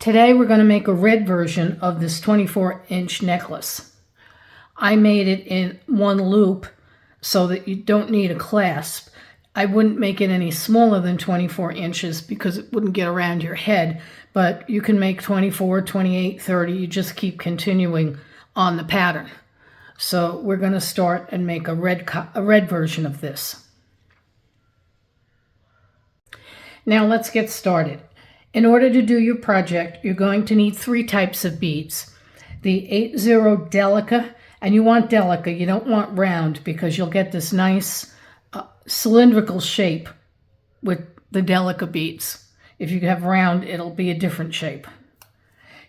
Today we're going to make a red version of this 24-inch necklace. I made it in one loop so that you don't need a clasp. I wouldn't make it any smaller than 24 inches because it wouldn't get around your head, but you can make 24, 28, 30. You just keep continuing on the pattern. So we're going to start and make a red version of this. Now let's get started. In order to do your project, you're going to need 3 types of beads. The 80 Delica, and you want Delica, you don't want round because you'll get this nice cylindrical shape with the Delica beads. If you have round, it'll be a different shape.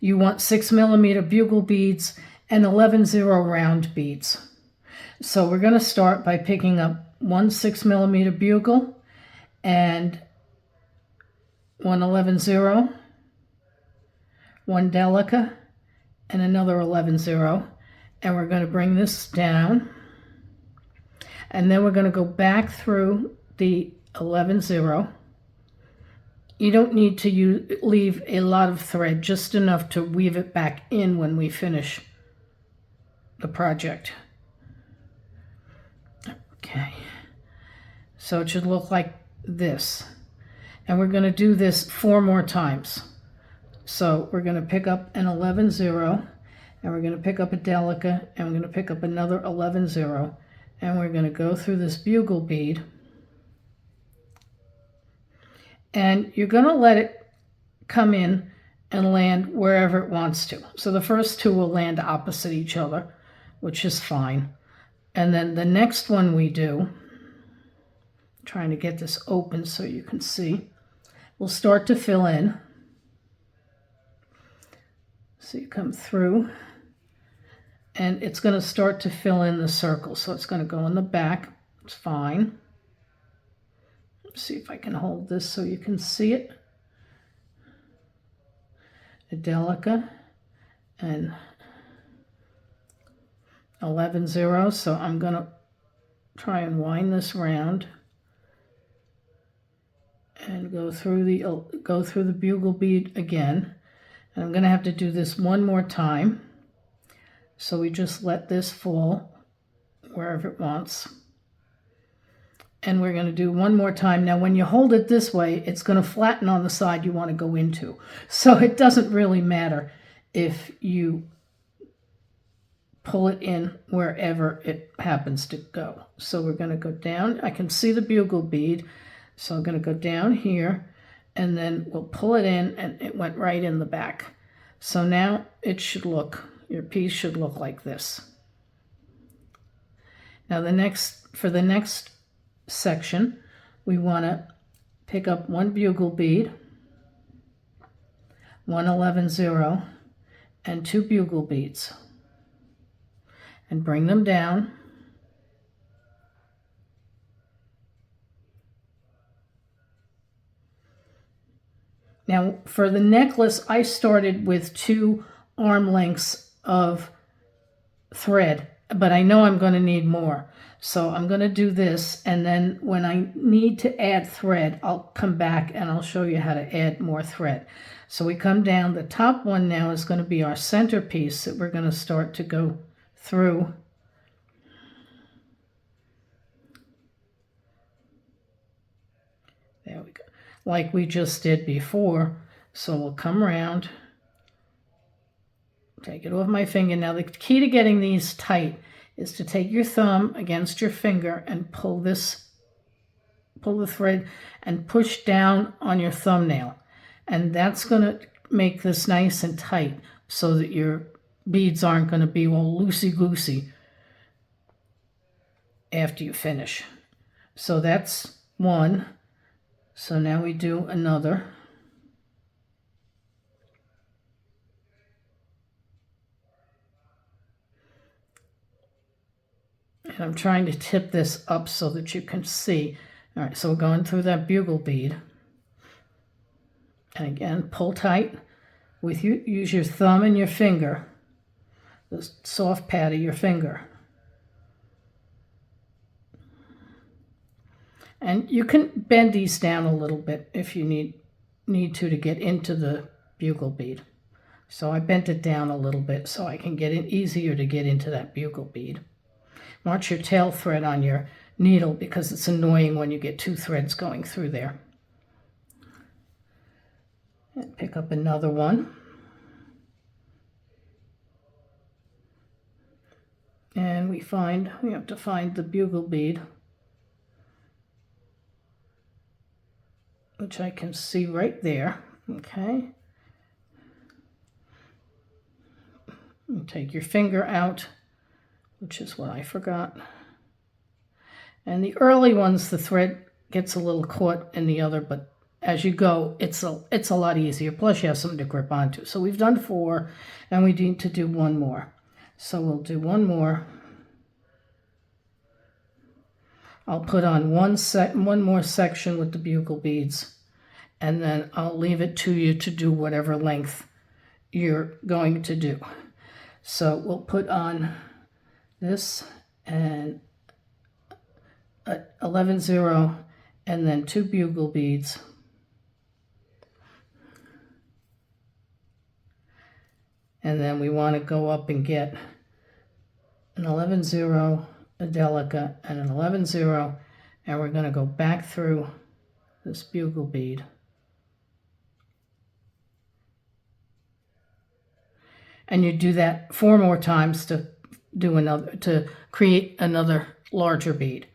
You want 6mm bugle beads and 11-0 round beads. So we're going to start by picking up one 6mm bugle and one 11-0, one Delica, and another 11-0. And we're going to bring this down. And then we're going to go back through the 11-0. You don't need to leave a lot of thread, just enough to weave it back in when we finish the project. Okay. So it should look like this. And we're going to do this 4 more times. So we're going to pick up an 11-0, and we're going to pick up a Delica, and we're going to pick up another 11-0, and we're going to go through this bugle bead. And you're going to let it come in and land wherever it wants to. So the first 2 will land opposite each other, which is fine. And then the next one we do, I'm trying to get this open so you can see, we'll start to fill in. So you come through, and it's going to start to fill in the circle. So it's going to go in the back. It's fine. Let's see if I can hold this so you can see it. A Delica and 11-0. So I'm going to try and wind this round and go through the bugle bead again. And I'm going to have to do this one more time. So we just let this fall wherever it wants. And we're going to do one more time. Now when you hold it this way, it's going to flatten on the side you want to go into. So it doesn't really matter if you pull it in wherever it happens to go. So we're going to go down. I can see the bugle bead. So I'm going to go down here, and then we'll pull it in, and it went right in the back. So now it should look, your piece should look like this. Now for the next section, we want to pick up one bugle bead, one 11-0, and 2 bugle beads, and bring them down. Now, for the necklace, I started with 2 arm lengths of thread, but I know I'm going to need more. So I'm going to do this, and then when I need to add thread, I'll come back and I'll show you how to add more thread. So we come down. The top one now is going to be our centerpiece that we're going to start to go through. There we go. Like we just did before. So we'll come around, take it off my finger. Now the key to getting these tight is to take your thumb against your finger and pull the thread and push down on your thumbnail. And that's going to make this nice and tight so that your beads aren't going to be all loosey-goosey after you finish. So that's one. So now we do another. And I'm trying to tip this up so that you can see. All right, so we're going through that bugle bead. And again, pull tight. Use your thumb and your finger, the soft pad of your finger. And you can bend these down a little bit if you need to get into the bugle bead. So I bent it down a little bit so I can get it easier to get into that bugle bead. Watch your tail thread on your needle because it's annoying when you get two threads going through there. And pick up another one. And we have to find the bugle bead, which I can see right there. Okay. And take your finger out, which is what I forgot. And the early ones, the thread gets a little caught in the other, but as you go, it's a lot easier. Plus you have something to grip onto. So we've done 4, and we need to do one more. So we'll do one more. I'll put on one more section with the bugle beads, and then I'll leave it to you to do whatever length you're going to do. So we'll put on this and 11-0 and then 2 bugle beads. And then we want to go up and get an 11-0, a Delica, and an 11-0, and we're going to go back through this bugle bead. And you do that 4 more times to create another larger bead.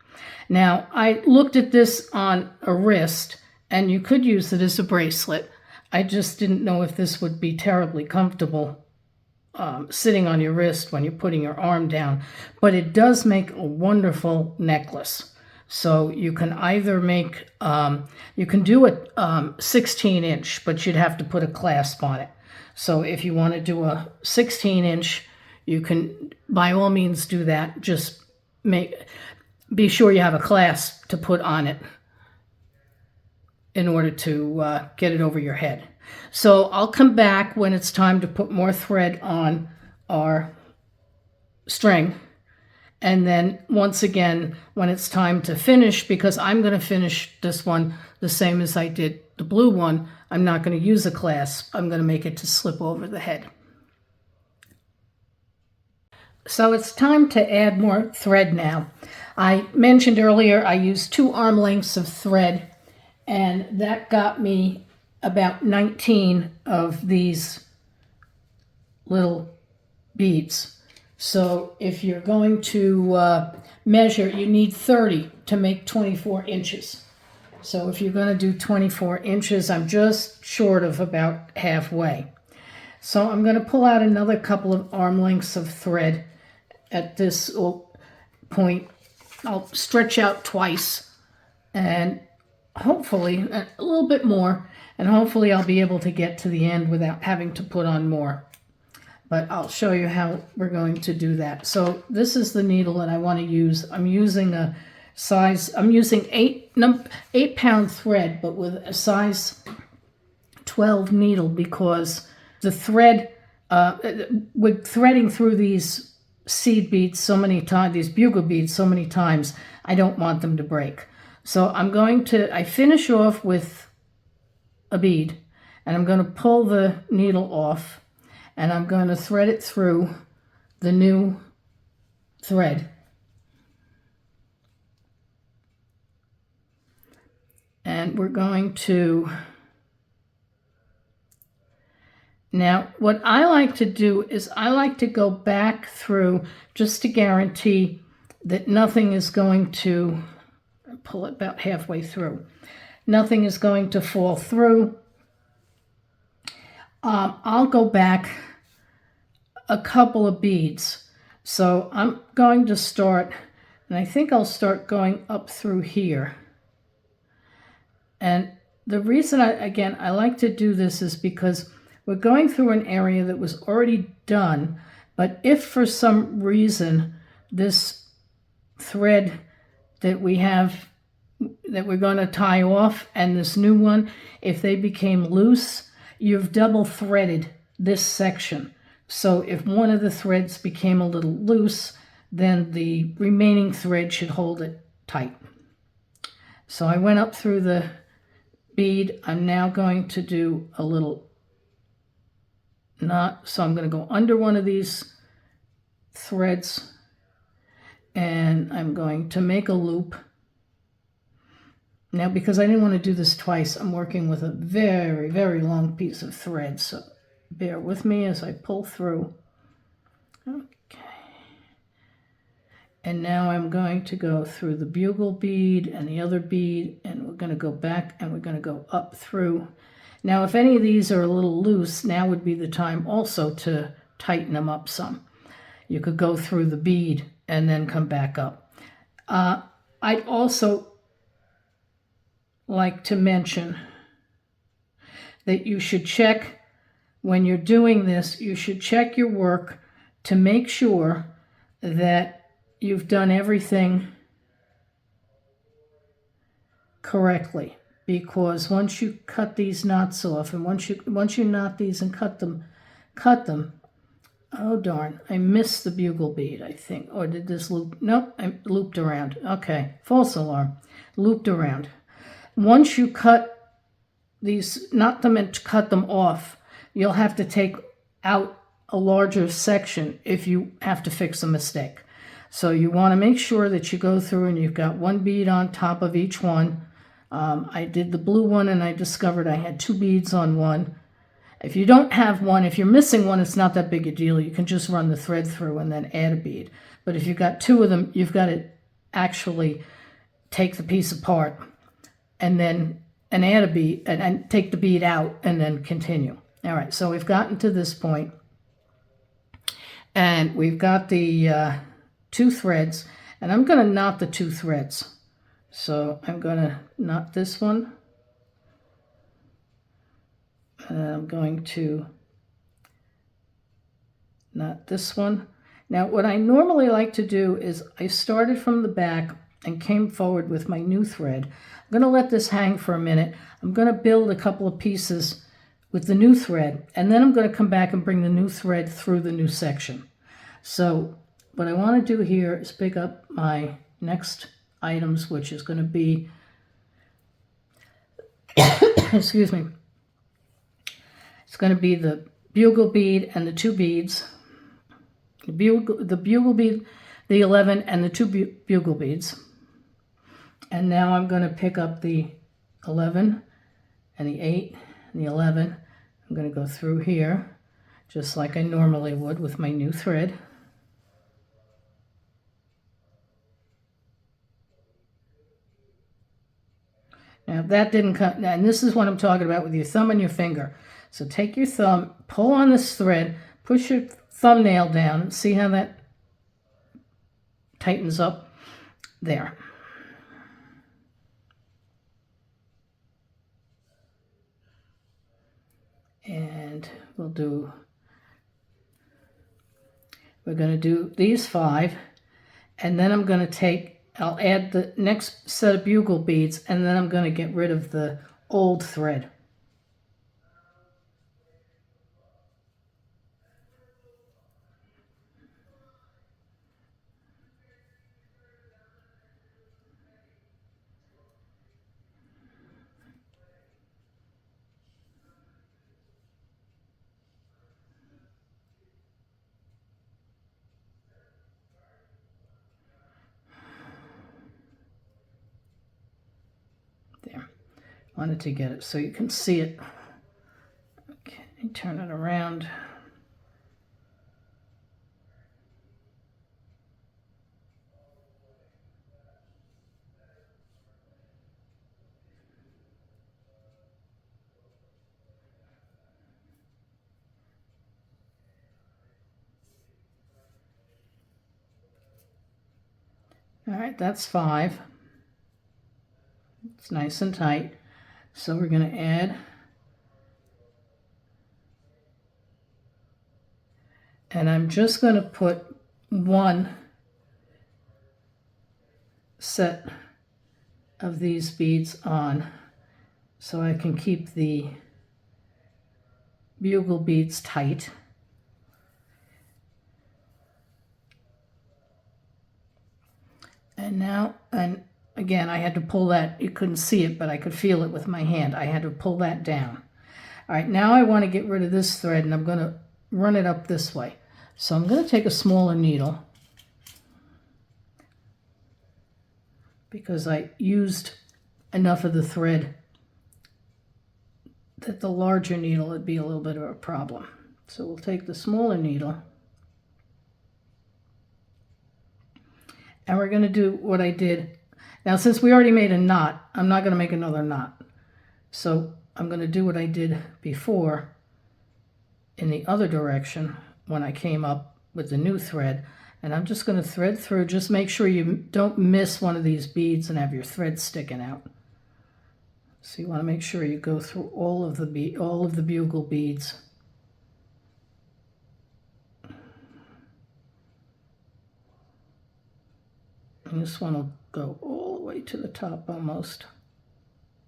Now, I looked at this on a wrist, and you could use it as a bracelet. I just didn't know if this would be terribly comfortable sitting on your wrist when you're putting your arm down, but it does make a wonderful necklace. So you can either make, you can do a 16-inch, but you'd have to put a clasp on it. So if you want to do a 16-inch, you can by all means do that. Just be sure you have a clasp to put on it in order to get it over your head. So I'll come back when it's time to put more thread on our string. And then once again, when it's time to finish, because I'm going to finish this one the same as I did the blue one, I'm not going to use a clasp. I'm going to make it to slip over the head. So it's time to add more thread now. I mentioned earlier I used 2 arm lengths of thread, and that got me about 19 of these little beads. So if you're going to measure, you need 30 to make 24 inches. So if you're going to do 24 inches, I'm just short of about halfway. So I'm going to pull out another couple of arm lengths of thread at this point. I'll stretch out twice and hopefully a little bit more, and hopefully I'll be able to get to the end without having to put on more. But I'll show you how we're going to do that. So this is the needle that I want to use. I'm using 8-pound thread, but with a size 12 needle, because the thread, with threading through these seed beads so many times, these bugle beads so many times, I don't want them to break. So I finish off with a bead, and I'm going to pull the needle off, and I'm going to thread it through the new thread. And we're going to, now what I like to do is I like to go back through just to guarantee that nothing is going to, pull it about halfway through, nothing is going to fall through. I'll go back a couple of beads. So I'm going to start, and I think I'll start going up through here. And the reason I like to do this is because we're going through an area that was already done, but if for some reason this thread that we have, that we're going to tie off, and this new one, if they became loose, you've double threaded this section. So if one of the threads became a little loose, then the remaining thread should hold it tight. So I went up through the bead. I'm now going to do a little knot. So I'm going to go under one of these threads, and I'm going to make a loop. Now, because I didn't want to do this twice, I'm working with a very, very long piece of thread, so bear with me as I pull through. Okay. And now I'm going to go through the bugle bead and the other bead, and we're going to go back and we're going to go up through. Now, if any of these are a little loose, now would be the time also to tighten them up some. You could go through the bead and then come back up. I'd also like to mention that you should check, when you're doing this, you should check your work to make sure that you've done everything correctly. Because once you cut these knots off, and once you knot these and cut them, oh darn, I missed the bugle bead, I think. Or did this loop? Nope, I looped around. Okay, false alarm. Looped around. Once you cut these, knot them and cut them off, you'll have to take out a larger section if you have to fix a mistake. So you want to make sure that you go through and you've got one bead on top of each one. I did the blue one and I discovered I had 2 beads on one. If you don't have one, if you're missing one, it's not that big a deal. You can just run the thread through and then add a bead. But if you've got 2 of them, you've got to actually take the piece apart and add a bead and take the bead out and then continue. All right, so we've gotten to this point and we've got the 2 threads, and I'm going to knot the 2 threads. So I'm going to knot this one, and I'm going to knot this one. Now what I normally like to do is I started from the back and came forward with my new thread. I'm going to let this hang for a minute. I'm going to build a couple of pieces with the new thread, and then I'm going to come back and bring the new thread through the new section. So what I want to do here is pick up my next items, which is going to be, excuse me, it's going to be the bugle bead and the 2 beads, the bugle bead, the 11 and the 2 bugle beads. And now I'm going to pick up the 11 and the 8 and the 11. I'm going to go through here just like I normally would with my new thread. Now that didn't cut, and this is what I'm talking about with your thumb and your finger. So take your thumb, pull on this thread, push your thumbnail down, see how that tightens up there. And we're going to do these 5, and then I'm going to I'll add the next set of bugle beads, and then I'm going to get rid of the old thread. There. Wanted to get it so you can see it. Okay, turn it around. All right, that's 5. It's nice and tight. So we're going to add, and I'm just going to put 1 set of these beads on so I can keep the bugle beads tight. And now, and again, I had to pull that, you couldn't see it, but I could feel it with my hand. I had to pull that down. All right, now I want to get rid of this thread, and I'm going to run it up this way. So I'm going to take a smaller needle because I used enough of the thread that the larger needle would be a little bit of a problem. So we'll take the smaller needle and we're going to do what I did. Now, since we already made a knot, I'm not going to make another knot. So I'm going to do what I did before in the other direction when I came up with the new thread. And I'm just going to thread through. Just make sure you don't miss one of these beads and have your thread sticking out. So you want to make sure you go through all of the bugle beads. And this one will go all the way to the top almost.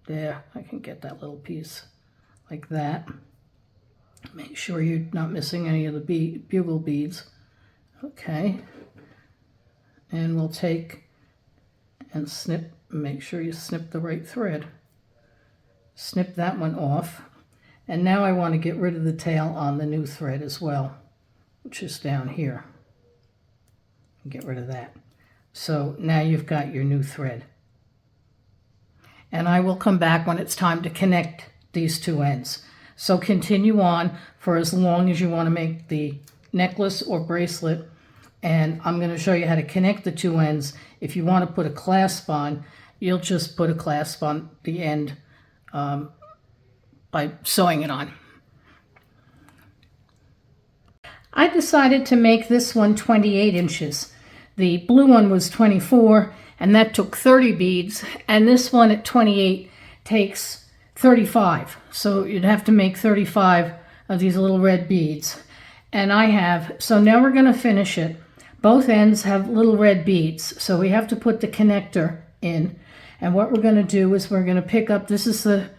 There, I can get that little piece like that. Make sure you're not missing any of the bugle beads. Okay. And we'll take and snip, make sure you snip the right thread. Snip that one off. And now I want to get rid of the tail on the new thread as well, which is down here. Get rid of that. So now you've got your new thread. And I will come back when it's time to connect these two ends. So continue on for as long as you want to make the necklace or bracelet. And I'm going to show you how to connect the two ends. If you want to put a clasp on, you'll just put a clasp on the end by sewing it on. I decided to make this one 28 inches. The blue one was 24, and that took 30 beads, and this one at 28 takes 35. So you'd have to make 35 of these little red beads. And I have, so now we're going to finish it. Both ends have little red beads, so we have to put the connector in. And what we're going to do is we're going to pick up, this is the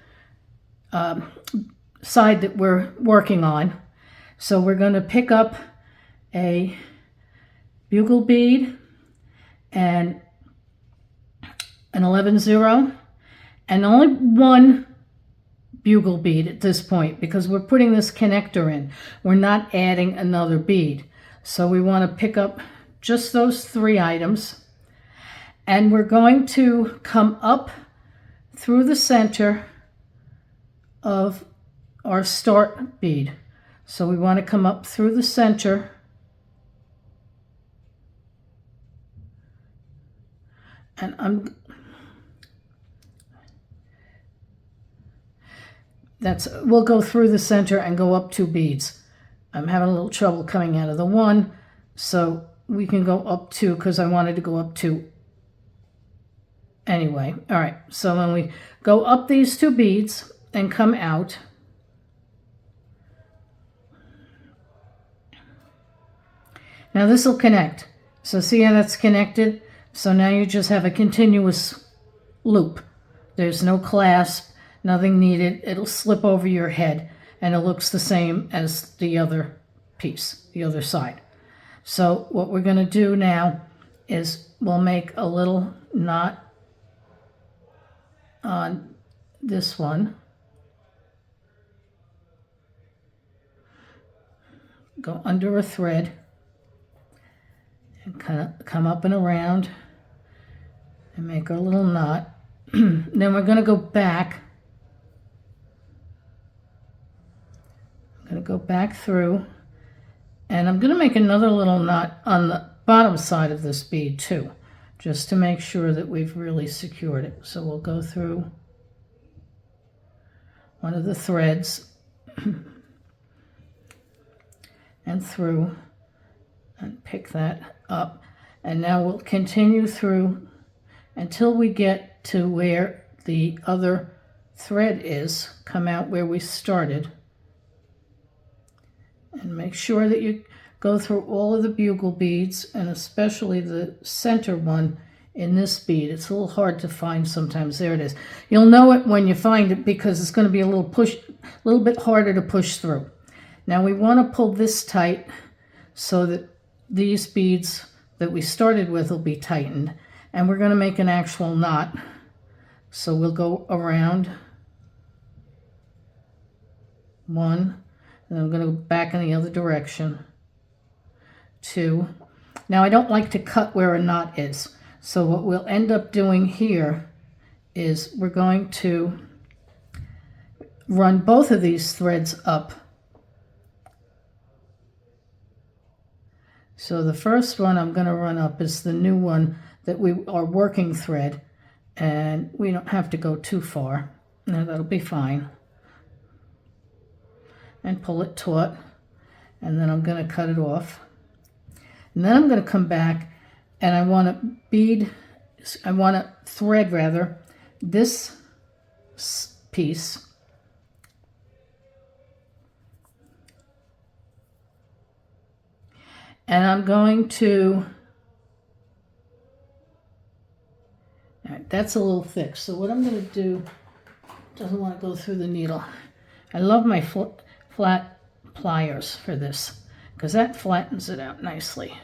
side that we're working on. So we're going to pick up a bugle bead and an 11-0 and only one bugle bead at this point because we're putting this connector in. We're not adding another bead. So we want to pick up just those three items and we're going to come up through the center of our start bead. So we want to come up through the center and we'll go through the center and go up 2 beads. I'm having a little trouble coming out of the one, so we can go up 2 because I wanted to go up 2 anyway. All right, so when we go up these 2 beads and come out, now this will connect. So see how that's connected? So now you just have a continuous loop. There's no clasp, nothing needed. It'll slip over your head and it looks the same as the other piece, the other side. So what we're going to do now is we'll make a little knot on this one. Go under a thread and kind of come up and around and make a little knot. Then we're going to go back. I'm going to go back through and I'm going to make another little knot on the bottom side of this bead too, just to make sure that we've really secured it. So we'll go through one of the threads and through and pick that up. And now we'll continue through until we get to where the other thread is, come out where we started. And make sure that you go through all of the bugle beads and especially the center one in this bead. It's a little hard to find sometimes. There it is. You'll know it when you find it because it's going to be a little bit harder to push through. Now we want to pull this tight so that these beads that we started with will be tightened, and we're going to make an actual knot. So we'll go around 1, And I'm going to go back in the other direction. 2. Now I don't like to cut where a knot is. So what we'll end up doing here is we're going to run both of these threads up. So the first one I'm going to run up is the new one that we are working thread, and we don't have to go too far. No, that'll be fine. And pull it taut, and then I'm going to cut it off. And then I'm going to come back and I want to thread rather this piece. And I'm going to, all right, that's a little thick. So what I'm going to do, doesn't want to go through the needle. I love my flat pliers for this because that flattens it out nicely.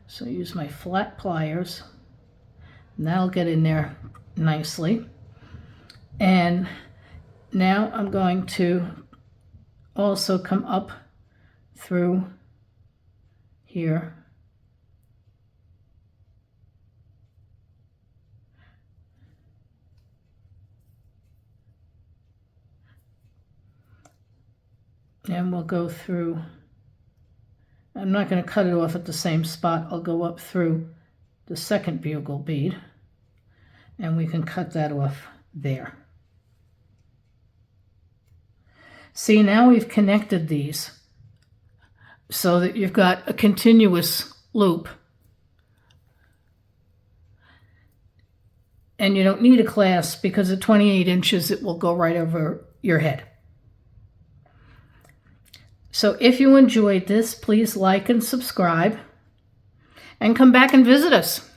So I use my flat pliers and that'll get in there nicely. And now I'm going to also come up through here. And we'll go through, I'm not going to cut it off at the same spot. I'll go up through the second bugle bead and we can cut that off there. See, now we've connected these so that you've got a continuous loop. And you don't need a clasp because at 28 inches it will go right over your head. So if you enjoyed this, please like and subscribe and come back and visit us.